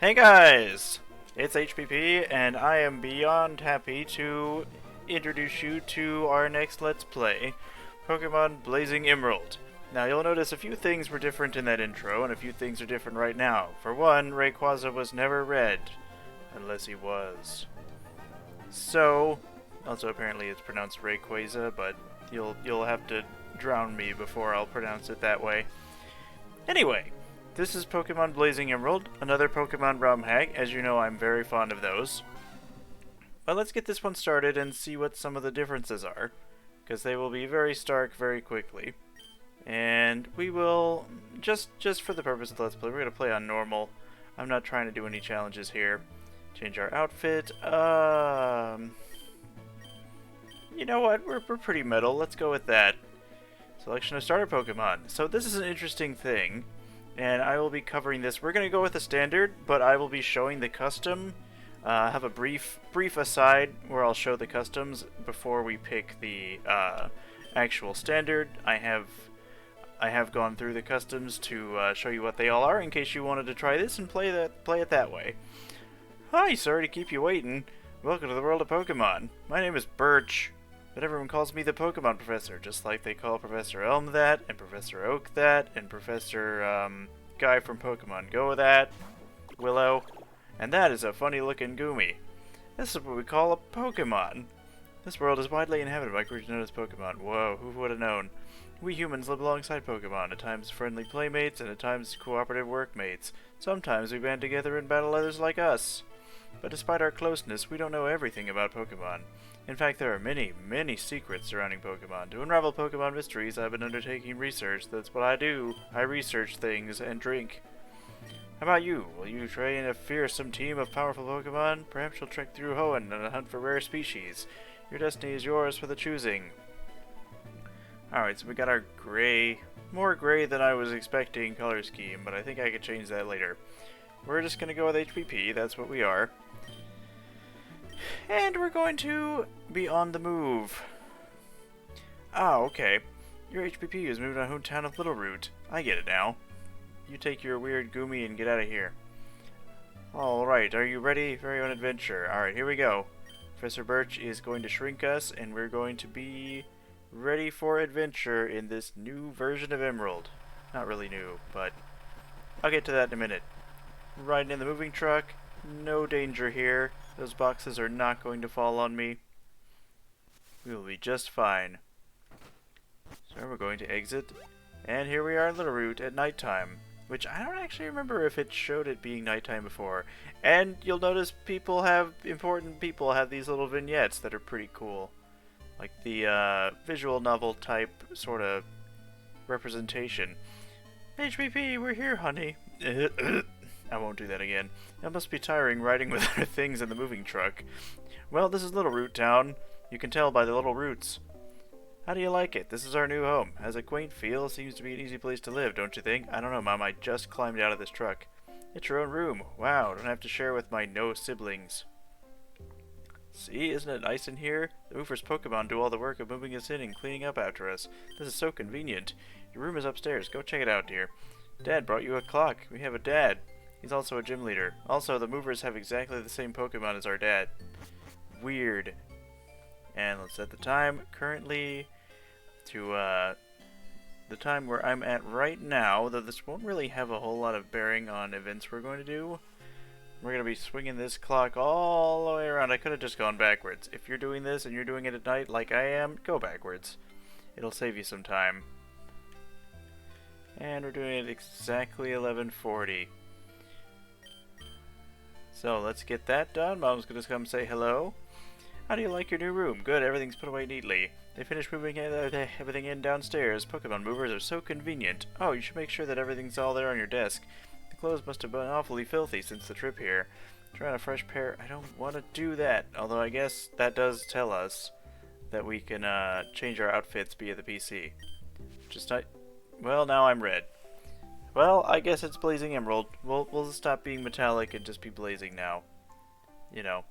Hey guys! It's HPP, and I am beyond happy to introduce you to our next Let's Play, Pokemon Blazing Emerald. Now you'll notice a few things were different in that intro, and a few things are different right now. For one, Rayquaza was never red, unless he was. So, also apparently it's pronounced Rayquaza, but you'll have to drown me before I'll pronounce it that way. Anyway, this is Pokemon Blazing Emerald, another Pokemon ROM hack. As you know, I'm very fond of those. But let's get this one started and see what some of the differences are, because they will be very stark very quickly. And we will, just for the purpose of the Let's Play, we're going to play on normal. I'm not trying to do any challenges here. Change our outfit. You know what? We're pretty metal. Let's go with that. Selection of starter Pokemon. So this is an interesting thing, and I will be covering this. We're going to go with the standard, but I will be showing the custom. Have a brief aside where I'll show the customs before we pick the actual standard. I have gone through the customs to show you what they all are in case you wanted to try this and play it that way. Hi, sorry to keep you waiting. Welcome to the world of Pokemon. My name is Birch, but everyone calls me the Pokemon Professor, just like they call Professor Elm that, and Professor Oak that, and Professor Guy from Pokemon Go that, Willow, and that is a funny-looking Goomy. This is what we call a Pokemon. This world is widely inhabited by creatures known as Pokemon. Whoa, who would have known? We humans live alongside Pokemon, at times friendly playmates, and at times cooperative workmates. Sometimes we band together and battle others like us. But despite our closeness, we don't know everything about Pokemon. In fact, there are many, many secrets surrounding Pokemon. To unravel Pokemon mysteries, I've been undertaking research. That's what I do. I research things and drink. How about you? Will you train a fearsome team of powerful Pokemon? Perhaps you'll trek through Hoenn on a hunt for rare species. Your destiny is yours for the choosing. Alright, so we got our gray. More gray than I was expecting color scheme, but I think I could change that later. We're just going to go with HPP, that's what we are. And we're going to be on the move. Oh, okay. Your HPP is moved on hometown of Little Root. I get it now. You take your weird Goomy and get out of here. Alright, are you ready for your own adventure? Alright, here we go. Professor Birch is going to shrink us, and we're going to be ready for adventure in this new version of Emerald. Not really new, but I'll get to that in a minute. Riding in the moving truck. No danger here. Those boxes are not going to fall on me. We will be just fine. So we're going to exit. And here we are in Little Root at nighttime. Which I don't actually remember if it showed it being nighttime before. And you'll notice important people have these little vignettes that are pretty cool. Like the visual novel type sort of representation. HPP, we're here, honey. I won't do that again. It must be tiring riding with other things in the moving truck. Well, this is Little Root Town. You can tell by the little roots. How do you like it? This is our new home. Has a quaint feel. Seems to be an easy place to live, don't you think? I don't know, Mom. I just climbed out of this truck. It's your own room. Wow, don't have to share with my no siblings. See, isn't it nice in here? The movers Pokemon do all the work of moving us in and cleaning up after us. This is so convenient. Your room is upstairs. Go check it out, dear. Dad brought you a clock. We have a dad. He's also a gym leader. Also, the movers have exactly the same Pokemon as our dad. Weird. And let's set the time currently to the time where I'm at right now, though this won't really have a whole lot of bearing on events we're going to do. We're going to be swinging this clock all the way around. I could have just gone backwards. If you're doing this and you're doing it at night like I am, go backwards. It'll save you some time. And we're doing it exactly 11:40. So let's get that done. Mom's gonna come say hello. How do you like your new room? Good, everything's put away neatly. They finished moving everything in downstairs. Pokemon movers are so convenient. Oh, you should make sure that everything's all there on your desk. The clothes must have been awfully filthy since the trip here. Try on a fresh pair. I don't want to do that. Although I guess that does tell us that we can change our outfits via the PC. Just well, now I'm red. Well, I guess it's Blazing Emerald. We'll stop being metallic and just be blazing now. You know,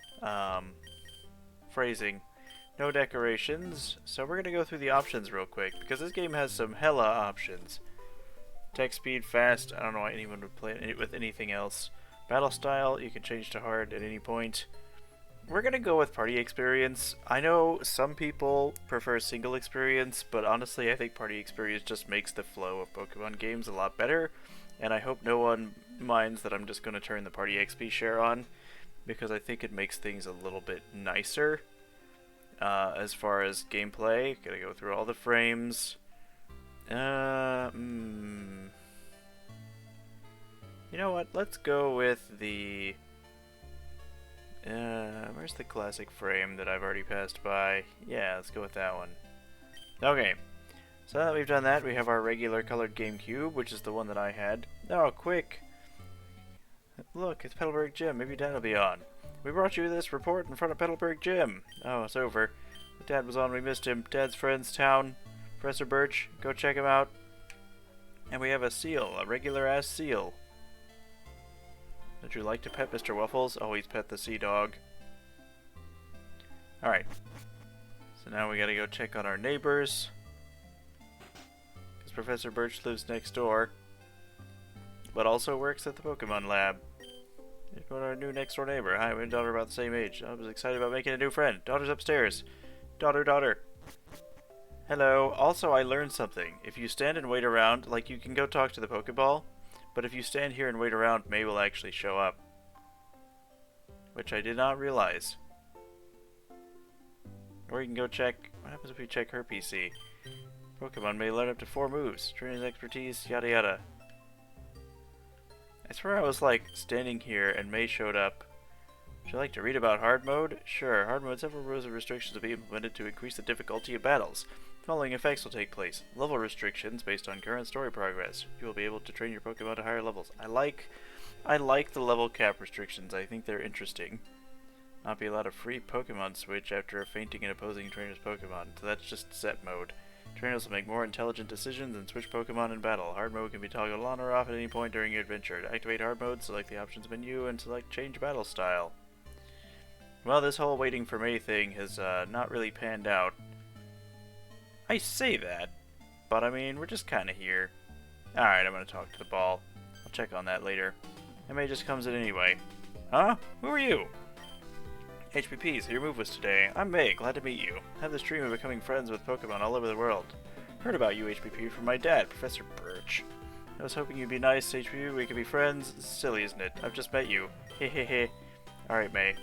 phrasing. No decorations. So we're gonna go through the options real quick because this game has some hella options. Text speed, fast. I don't know why anyone would play it with anything else. Battle style, you can change to hard at any point. We're gonna go with party experience. I know some people prefer single experience, but honestly I think party experience just makes the flow of Pokemon games a lot better, and I hope no one minds that I'm just gonna turn the party XP share on, because I think it makes things a little bit nicer. As far as gameplay, gotta go through all the frames. You know what, let's go with the... where's the classic frame that I've already passed by? Yeah, let's go with that one. Okay, so now that we've done that, we have our regular colored GameCube, which is the one that I had. Oh, quick! Look, it's Petalburg Gym. Maybe Dad will be on. We brought you this report in front of Petalburg Gym. Oh, it's over. Dad was on, we missed him. Dad's friend's town. Professor Birch, go check him out. And we have a seal, a regular-ass seal. Would you like to pet Mr. Waffles? Always pet the sea dog. Alright. So now we gotta go check on our neighbors. Because Professor Birch lives next door. But also works at the Pokemon Lab. Here's our new next door neighbor. Hi, my daughter about the same age. I was excited about making a new friend. Daughter's upstairs. Daughter. Hello. Also, I learned something. If you stand and wait around, like, you can go talk to the Pokeball, but if you stand here and wait around, May will actually show up. Which I did not realize. Or you can go check... What happens if we check her PC? Pokemon may learn up to 4 moves. Training expertise, yada yada. I swear I was, like, standing here and May showed up. Would you like to read about hard mode? Sure. Hard mode, several rules and restrictions will be implemented to increase the difficulty of battles. The following effects will take place. Level restrictions based on current story progress. You will be able to train your Pokemon to higher levels. I like the level cap restrictions. I think they're interesting. Not be allowed a free Pokemon switch after fainting an opposing trainer's Pokemon. So that's just set mode. Trainers will make more intelligent decisions and switch Pokemon in battle. Hard mode can be toggled on or off at any point during your adventure. To activate hard mode, select the options menu and select change battle style. Well, this whole waiting for May thing has not really panned out. I say that, but I mean, we're just kind of here. Alright, I'm going to talk to the ball. I'll check on that later. And May just comes in anyway. Huh? Who are you? HPP, so your move was today. I'm May, glad to meet you. I have this dream of becoming friends with Pokemon all over the world. Heard about you, HPP, from my dad, Professor Birch. I was hoping you'd be nice, HPP, we could be friends. It's silly, isn't it? I've just met you. Hehehe. Alright, May.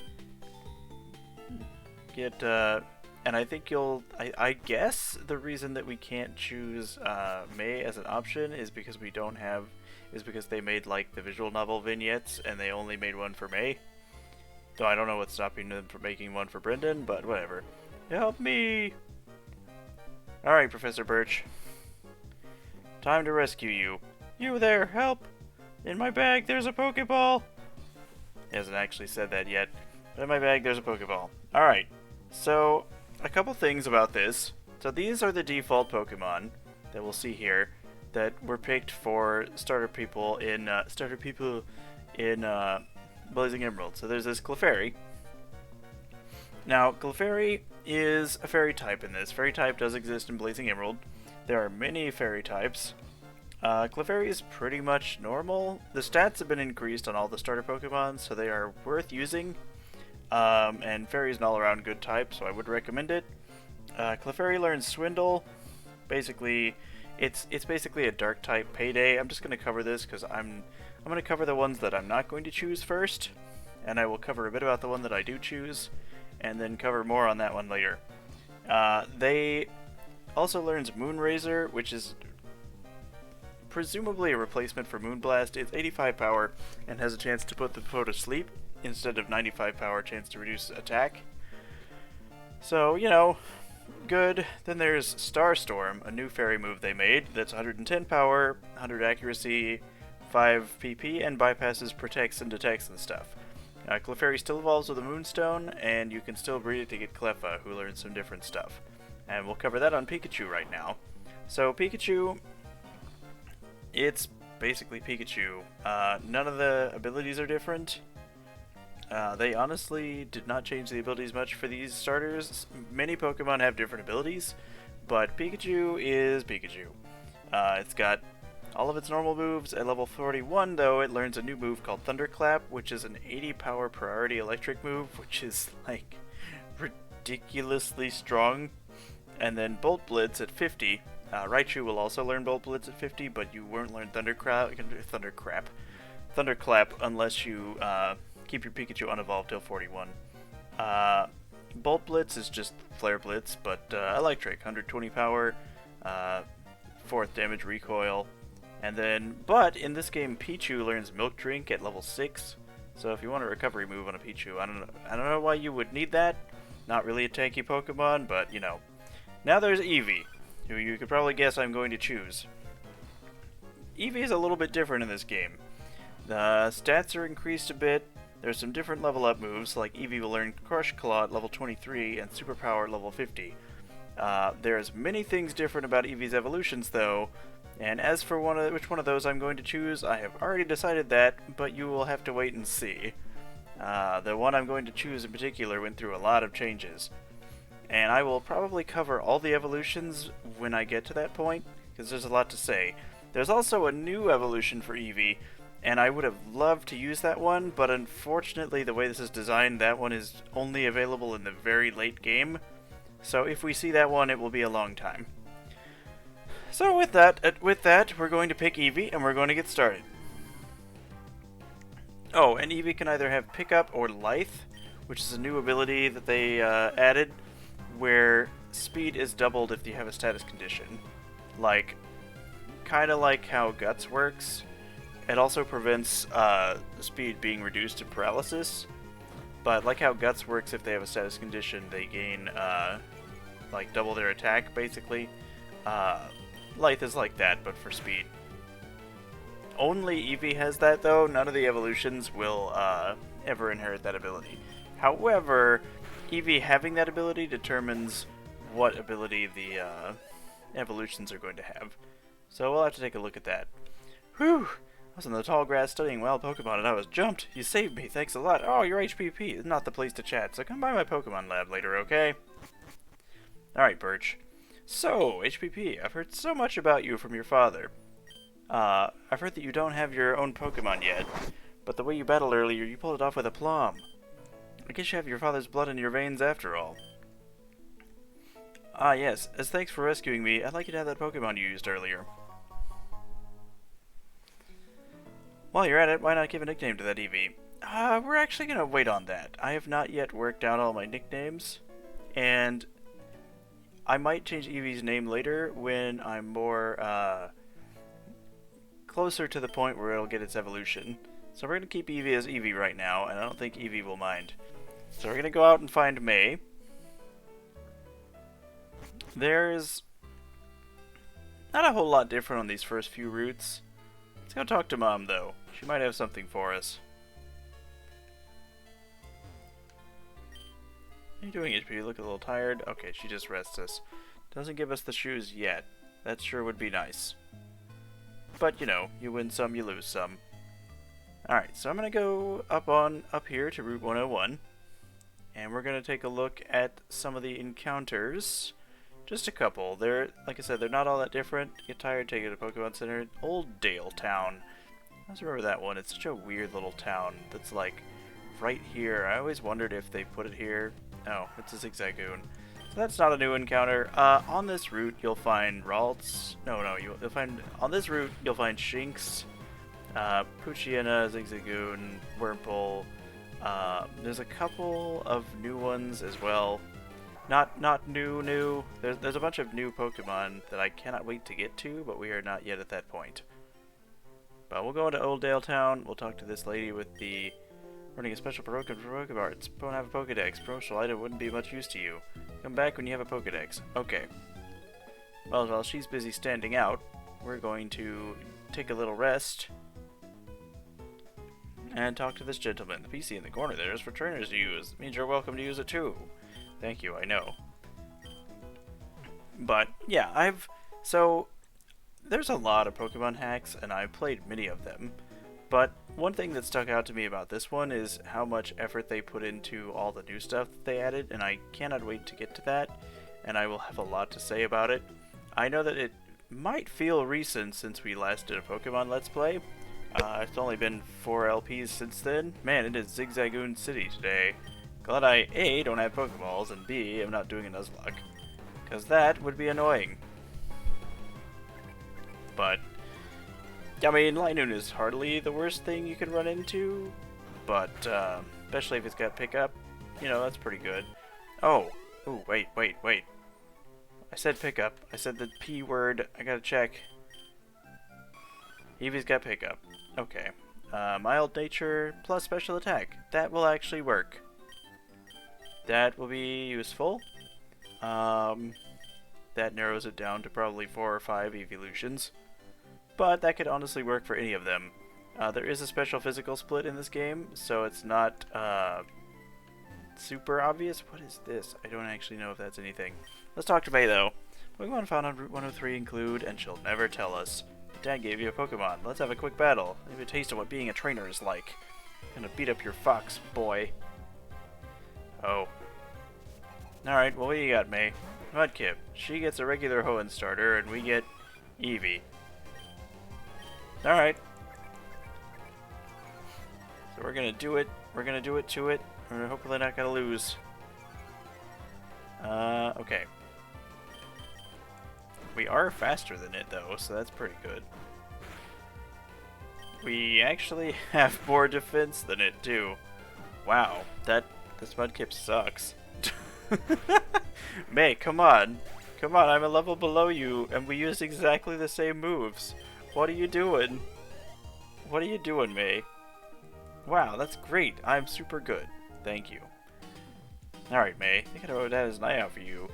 And I think I guess the reason that we can't choose May as an option is because because they made, like, the visual novel vignettes and they only made one for May. Though I don't know what's stopping them from making one for Brendan, but whatever. Help me! Alright, Professor Birch. Time to rescue you. You there, help! In my bag, there's a Pokeball! He hasn't actually said that yet. But in my bag, there's a Pokeball. Alright, so a couple things about this. So these are the default Pokemon that we'll see here that were picked for starter people in Blazing Emerald. So there's this Clefairy. Now, Clefairy is a fairy type in this. Fairy type does exist in Blazing Emerald. There are many fairy types. Clefairy is pretty much normal. The stats have been increased on all the starter Pokemon, so they are worth using. And Fairy is an all-around good type, so I would recommend it. Clefairy learns Swindle. Basically, it's basically a dark type payday. I'm just going to cover this because I'm going to cover the ones that I'm not going to choose first, and I will cover a bit about the one that I do choose, and then cover more on that one later. They also learns Moonrazor, which is presumably a replacement for Moonblast. It's 85 power and has a chance to put the foe to sleep instead of 95 power chance to reduce attack. So, you know, good. Then there's Starstorm, a new fairy move they made that's 110 power, 100 accuracy, 5 PP, and bypasses protects and detects and stuff. Clefairy still evolves with a Moonstone, and you can still breed it to get Cleffa, who learns some different stuff. And we'll cover that on Pikachu right now. So Pikachu, it's basically Pikachu. None of the abilities are different. They honestly did not change the abilities much for these starters. Many Pokemon have different abilities, but Pikachu is Pikachu. It's got all of its normal moves. At level 41, though, it learns a new move called Thunderclap, which is an 80 power priority electric move, which is, like, ridiculously strong. And then Bolt Blitz at 50. Raichu will also learn Bolt Blitz at 50, but you won't learn Thunderclap unless you keep your Pikachu unevolved till 41. Bolt Blitz is just Flare Blitz, but electric, 120 power, 4th damage recoil. And then, but in this game, Pichu learns Milk Drink at level 6. So if you want a recovery move on a Pichu, I don't know why you would need that. Not really a tanky Pokemon, but you know. Now there's Eevee, who you could probably guess I'm going to choose. Eevee is a little bit different in this game. The stats are increased a bit. There's some different level up moves, like Eevee will learn Crush Claw at level 23 and Superpower at level 50. There's many things different about Eevee's evolutions, though. And as for which one of those I'm going to choose, I have already decided that, but you will have to wait and see. The one I'm going to choose in particular went through a lot of changes. And I will probably cover all the evolutions when I get to that point, because there's a lot to say. There's also a new evolution for Eevee, and I would have loved to use that one, but unfortunately the way this is designed, that one is only available in the very late game. So if we see that one, it will be a long time. So with that, we're going to pick Eevee, and we're going to get started. Oh, and Eevee can either have Pickup or Lithe, which is a new ability that they added, where speed is doubled if you have a status condition. Like, kind of like how Guts works. It also prevents speed being reduced to paralysis, but like how Guts works, if they have a status condition, they gain, like, double their attack, basically. Lithe is like that, but for speed. Only Eevee has that, though. None of the evolutions will ever inherit that ability. However, Eevee having that ability determines what ability the evolutions are going to have. So we'll have to take a look at that. Whew! I was in the tall grass studying wild Pokemon and I was jumped. You saved me, thanks a lot. Oh, your HPP is not the place to chat, so come by my Pokemon lab later, okay? Alright, Birch. So, HPP, I've heard so much about you from your father. I've heard that you don't have your own Pokemon yet, but the way you battled earlier, you pulled it off with aplomb. I guess you have your father's blood in your veins after all. Ah yes, as thanks for rescuing me, I'd like you to have that Pokemon you used earlier. While you're at it, why not give a nickname to that Eevee? We're actually gonna wait on that. I have not yet worked out all my nicknames, and I might change Eevee's name later when I'm more, closer to the point where it'll get its evolution. So we're gonna keep Eevee as Eevee right now, and I don't think Eevee will mind. So we're gonna go out and find May. There's not a whole lot different on these first few routes. Let's go talk to Mom, though. She might have something for us. How you doing, HP? You look a little tired. Okay, she just rests us. Doesn't give us the shoes yet. That sure would be nice. But, you know, you win some, you lose some. Alright, so I'm going to go up here to Route 101. And we're going to take a look at some of the encounters. Just a couple. They're, like I said, they're not all that different. Get tired, take it to Pokemon Center. Old Dale Town. I just remember that one. It's such a weird little town that's like right here. I always wondered if they put it here. Oh, it's a Zigzagoon. So that's not a new encounter. On this route, you'll find Ralts. You'll find on this route you'll find Shinx, Poochyena, Zigzagoon, Wurmple. There's a couple of new ones as well. Not new. There's a bunch of new Pokemon that I cannot wait to get to, but we are not yet at that point. But we'll go into Old Dale Town. We'll talk to this lady with the running a special program for Pokebards. Don't have a Pokedex. Promotional item wouldn't be much use to you. Come back when you have a Pokedex. Okay. Well, while she's busy standing out, we're going to take a little rest and talk to this gentleman. The PC in the corner there is for trainers to use. It means you're welcome to use it too. Thank you, I know. But, yeah, so, there's a lot of Pokemon hacks, and I've played many of them. But one thing that stuck out to me about this one is how much effort they put into all the new stuff that they added, and I cannot wait to get to that, and I will have a lot to say about it. I know that it might feel recent since we last did a Pokemon Let's Play. It's only been 4 LPs since then. Man, it is Zigzagoon City today. Glad I A, don't have Pokeballs, and B, am not doing a Nuzlocke. Because that would be annoying. But, I mean, Linoon is hardly the worst thing you could run into. But, especially if it's got pickup, you know, that's pretty good. Oh, ooh, wait. I said pickup. I said the P word. I gotta check. Eevee's got pickup. Okay. Mild nature plus special attack. That will actually work. That will be useful. That narrows it down to probably 4 or 5 evolutions. But that could honestly work for any of them. There is a special physical split in this game, so it's not super obvious. What is this? I don't actually know if that's anything. Let's talk to May, though. Pokemon found on Route 103 include, and she'll never tell us. Dad gave you a Pokemon. Let's have a quick battle. Give you a taste of what being a trainer is like. Gonna beat up your fox, boy. Oh. Alright, well, what do you got, May? Mudkip. She gets a regular Hoenn starter, and we get Eevee. Alright. So we're gonna do it. We're gonna do it to it. We're hopefully not gonna lose. Okay. We are faster than it, though, so that's pretty good. We actually have more defense than it, too. Wow, this Mudkip sucks. May, come on. Come on, I'm a level below you, and we use exactly the same moves. What are you doing? What are you doing, May? Wow, that's great. I'm super good. Thank you. Alright, May. Thinking about that as an eye out for you.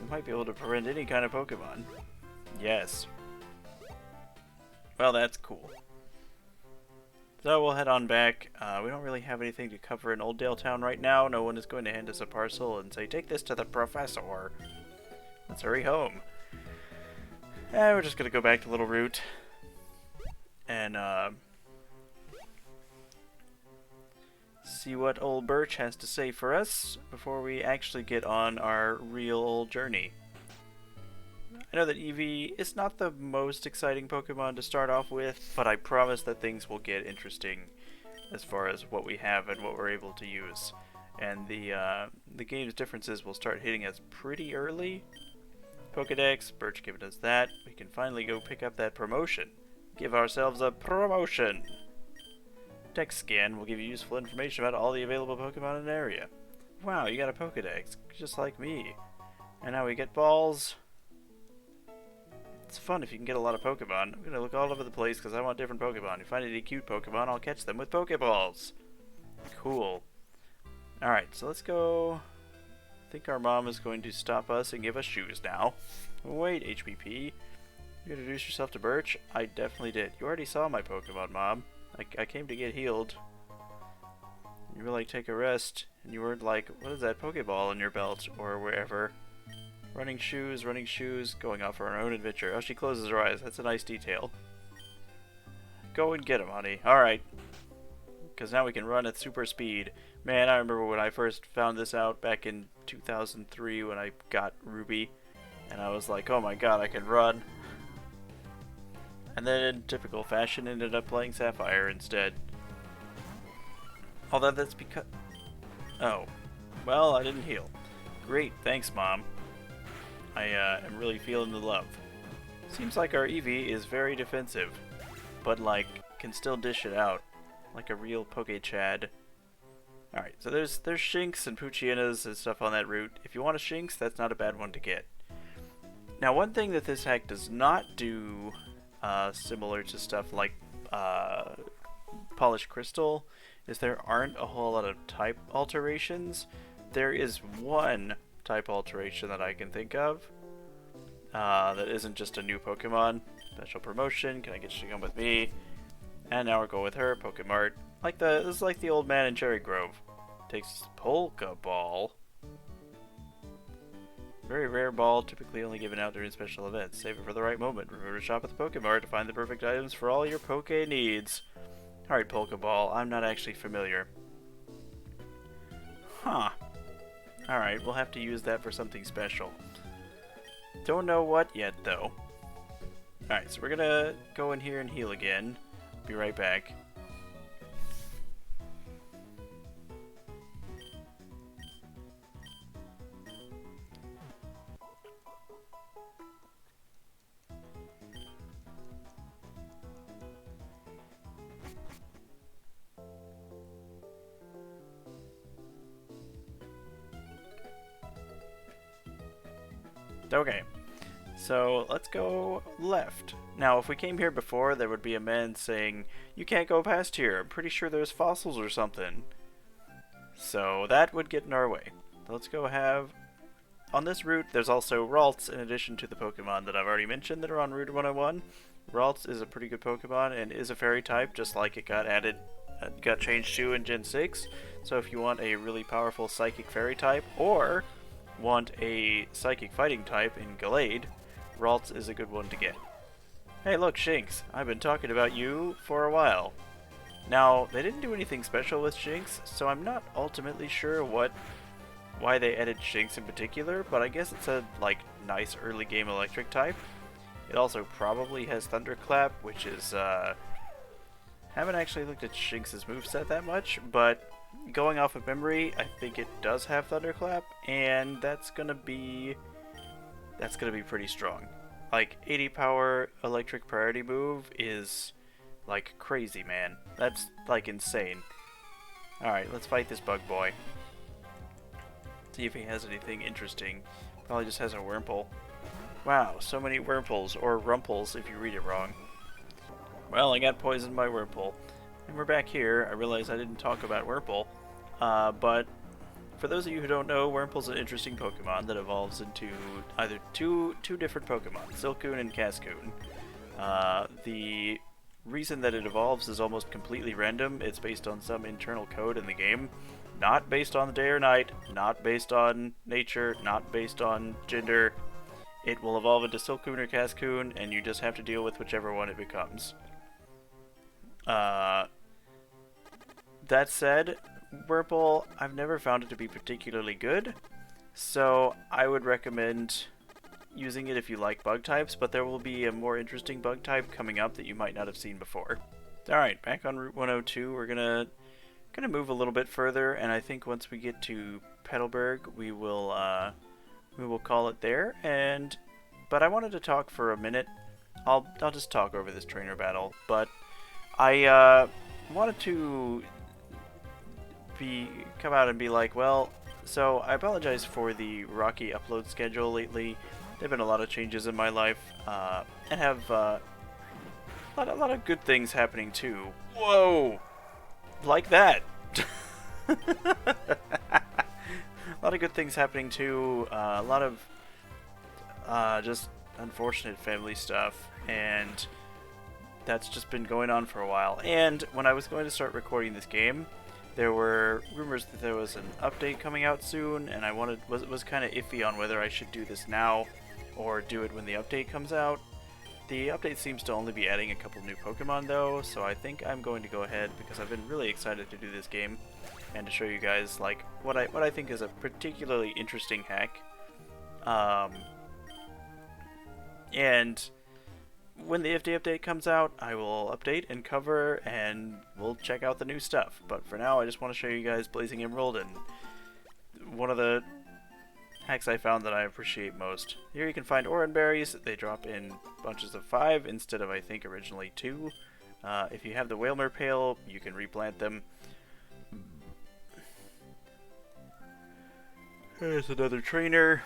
You might be able to prevent any kind of Pokemon. Yes. Well, that's cool. So we'll head on back. We don't really have anything to cover in Old Town right now. No one is going to hand us a parcel and say, take this to the professor. Let's hurry home. And we're just going to go back to Little Root. And, see what old Birch has to say for us before we actually get on our real old journey. I know that Eevee is not the most exciting Pokemon to start off with, but I promise that things will get interesting as far as what we have and what we're able to use. And the game's differences will start hitting us pretty early. Pokedex, Birch giving us that. We can finally go pick up that promotion. Give ourselves a promotion! Dex scan will give you useful information about all the available Pokemon in an area. Wow, you got a Pokedex, just like me. And now we get balls. It's fun if you can get a lot of Pokemon. I'm gonna look all over the place because I want different Pokemon. If I find any cute Pokemon, I'll catch them with Pokeballs. Cool. Alright, so let's go. I think our mom is going to stop us and give us shoes now. Wait, HPP. You introduced yourself to Birch? I definitely did. You already saw my Pokemon, Mom. I came to get healed. You were like, take a rest. And you weren't like, what is that Pokeball in your belt? Or wherever. Running shoes, going off for our own adventure. Oh, she closes her eyes. That's a nice detail. Go and get him, honey. Alright. Because now we can run at super speed. Man, I remember when I first found this out back in 2003 when I got Ruby. And I was like, oh my god, I can run. And then in typical fashion ended up playing Sapphire instead. Although that's because... Oh. Well, I didn't heal. Great, thanks, Mom. I am really feeling the love. Seems like our Eevee is very defensive. But, like, can still dish it out. Like a real Poke-Chad. Alright, so there's Shinx and Poochyenas and stuff on that route. If you want a Shinx, that's not a bad one to get. Now, one thing that this hack does not do... similar to stuff like Polished Crystal, is there aren't a whole lot of type alterations. There is one type alteration that I can think of that isn't just a new Pokemon. Special promotion, can I get you to come with me? And now we're going with her, Pokemart. This is like the old man in Cherry Grove. Takes Polka Ball. Very rare ball, typically only given out during special events. Save it for the right moment. Remember to shop at the Pokemart to find the perfect items for all your Poke needs. Alright, Pokeball. I'm not actually familiar. Huh. Alright, we'll have to use that for something special. Don't know what yet, though. Alright, so we're gonna go in here and heal again. Be right back. Okay, so let's go left. Now, if we came here before, there would be a man saying, "You can't go past here. I'm pretty sure there's fossils or something." So that would get in our way. Let's go have... On this route, there's also Ralts in addition to the Pokemon that I've already mentioned that are on Route 101. Ralts is a pretty good Pokemon and is a fairy type, just like it got changed to in Gen 6. So if you want a really powerful psychic fairy type, or want a psychic fighting type in Gallade, Ralts is a good one to get. Hey look, Shinx, I've been talking about you for a while. Now, they didn't do anything special with Shinx, so I'm not ultimately sure why they added Shinx in particular, but I guess it's a, like, nice early game electric type. It also probably has Thunderclap, which is, haven't actually looked at Shinx's moveset that much, but going off of memory, I think it does have Thunderclap, and that's gonna be pretty strong. Like, 80 power electric priority move is, like, crazy, man. That's, like, insane. Alright, let's fight this bug boy. See if he has anything interesting. Probably just has a Wurmple. Wow, so many Wurmples, or Rumples if you read it wrong. Well, I got poisoned by Wurmple. And we're back here. I realize I didn't talk about Wurmple, but for those of you who don't know, Wurmple's an interesting Pokemon that evolves into either two different Pokemon, Silcoon and Cascoon. The reason that it evolves is almost completely random. It's based on some internal code in the game. Not based on the day or night, not based on nature, not based on gender. It will evolve into Silcoon or Cascoon, and you just have to deal with whichever one it becomes. That said, Wurmple, I've never found it to be particularly good, so I would recommend using it if you like bug types, but there will be a more interesting bug type coming up that you might not have seen before. Alright, back on Route 102, we're gonna move a little bit further, and I think once we get to Petalburg, we will call it there. But I wanted to talk for a minute. I'll just talk over this trainer battle, but I wanted to come out and be like, well, so I apologize for the rocky upload schedule lately. There've been a lot of changes in my life, and have a lot of good things happening too. Whoa, like that. A lot of good things happening too. A lot of just unfortunate family stuff, and that's just been going on for a while. And when I was going to start recording this game, there were rumors that there was an update coming out soon, and I was kind of iffy on whether I should do this now or do it when the update comes out. The update seems to only be adding a couple new Pokemon though, so I think I'm going to go ahead because I've been really excited to do this game and to show you guys like what I think is a particularly interesting hack. And when the update comes out, I will update and cover, and we'll check out the new stuff. But for now, I just want to show you guys Blazing Emerald and one of the hacks I found that I appreciate most. Here you can find Oran Berries. They drop in bunches of 5 instead of, I think, originally 2. If you have the Whalmer Pail, you can replant them. There's another trainer.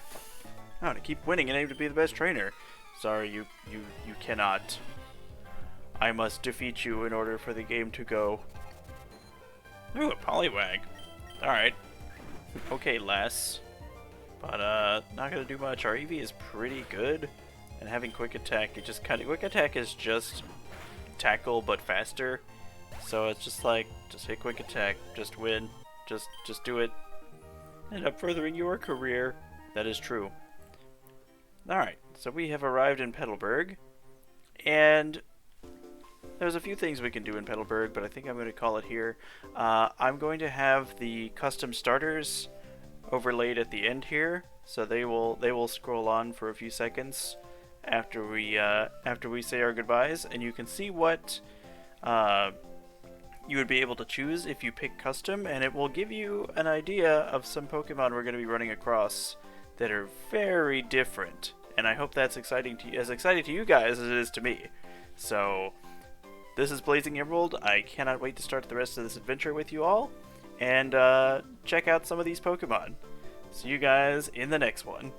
Oh, to keep winning and aim to be the best trainer. Sorry, you cannot. I must defeat you in order for the game to go. Ooh, a Poliwag. Alright. Okay, less. But, not gonna do much. Our EV is pretty good. And having Quick Attack, Quick Attack is just tackle, but faster. So it's just like, just hit Quick Attack, just win. Just do it. End up furthering your career. That is true. Alright, so we have arrived in Petalburg, and there's a few things we can do in Petalburg, but I think I'm going to call it here. I'm going to have the custom starters overlaid at the end here, so they will scroll on for a few seconds, after we say our goodbyes, and you can see what you would be able to choose if you pick custom, and it will give you an idea of some Pokemon we're going to be running across that are very different. And I hope that's exciting to you guys as it is to me. So this is Blazing Emerald. I cannot wait to start the rest of this adventure with you all, and check out some of these Pokemon. See you guys in the next one.